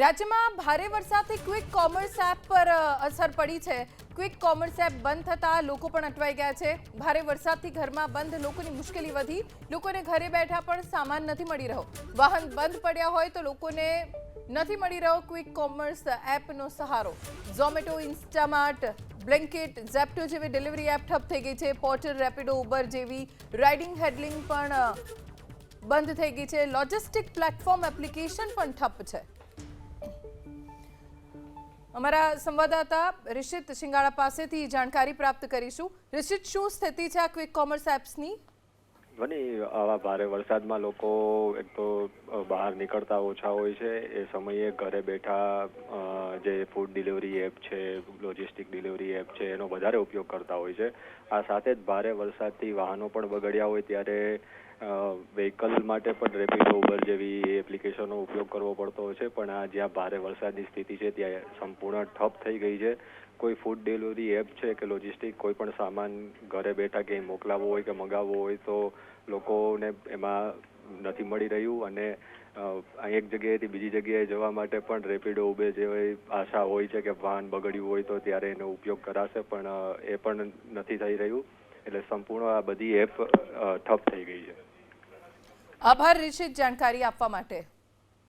રાજ્યમાં ભારે વરસાદથી ક્વિક કોમર્સ એપ પર અસર પડી છે। ક્વિક કોમર્સ એપ બંધ થતાં લોકો પણ અટવાઈ ગયા છે। ભારે વરસાદથી ઘરમાં બંધ લોકોની મુશ્કેલી વધી। લોકોને ઘરે બેઠા પણ સામાન નથી મળી રહ્યો। વાહન બંધ પડ્યા હોય તો લોકોને નથી મળી રહ્યો ક્વિક કોમર્સ એપનો સહારો। ઝોમેટો, ઇન્સ્ટામાર્ટ, બ્લિંકિટ, ઝેપ્ટો જેવી ડિલિવરી એપ ઠપ થઈ ગઈ છે। પોર્ટર, રેપિડો, ઉબર જેવી રાઇડિંગ હેડલિંગ પણ બંધ થઈ ગઈ છે। લોજિસ્ટિક પ્લેટફોર્મ એપ્લિકેશન પણ ઠપ છે। અમારા સંવાદદાતા રિશિત શિંગાળા પાસેથી જાણકારી પ્રાપ્ત કરીશું। રિશિત, શું સ્થિતિ છે આ ક્વિક કોમર્સ એપ્સની? આવા ભારે વરસાદમાં લોકો એક તો બહાર નીકળતા ઓછા હોય છે। એ સમયે ઘરે બેઠા જે ફૂડ ડિલિવરી એપ છે, લોજિસ્ટિક ડિલિવરી એપ છે, એનો વધારે ઉપયોગ કરતા હોય છે। આ સાથે જ ભારે વરસાદથી વાહનો પણ બગડ્યા હોય ત્યારે વ્હીકલ માટે પણ રેપિડો, ઉબર જેવી એપ્લિકેશનનો ઉપયોગ કરવો પડતો હોય છે। પણ આ જ્યાં ભારે વરસાદની સ્થિતિ છે ત્યાં સંપૂર્ણ ઠપ થઈ ગઈ છે। કોઈ ફૂડ ડિલિવરી એપ છે કે લોજિસ્ટિક કોઈ પણ સામાન ઘરે બેઠા ક્યાંય મોકલાવવો હોય કે મગાવવો હોય તો લોકોને એમાં નથી મળી રહ્યું અને એક જગ્યાએથી બીજી જગ્યાએ જવા માટે પણ રેપિડો, ઉબર જેવી આશા હોય છે કે વાહન બગડ્યું હોય તો ત્યારે એનો ઉપયોગ કરાશે, પણ એ પણ નથી થઈ રહ્યું। એટલે સંપૂર્ણ આ બધી એપ ઠપ થઈ ગઈ છે। આભાર રિશિત, જાણકારી આપવા માટે।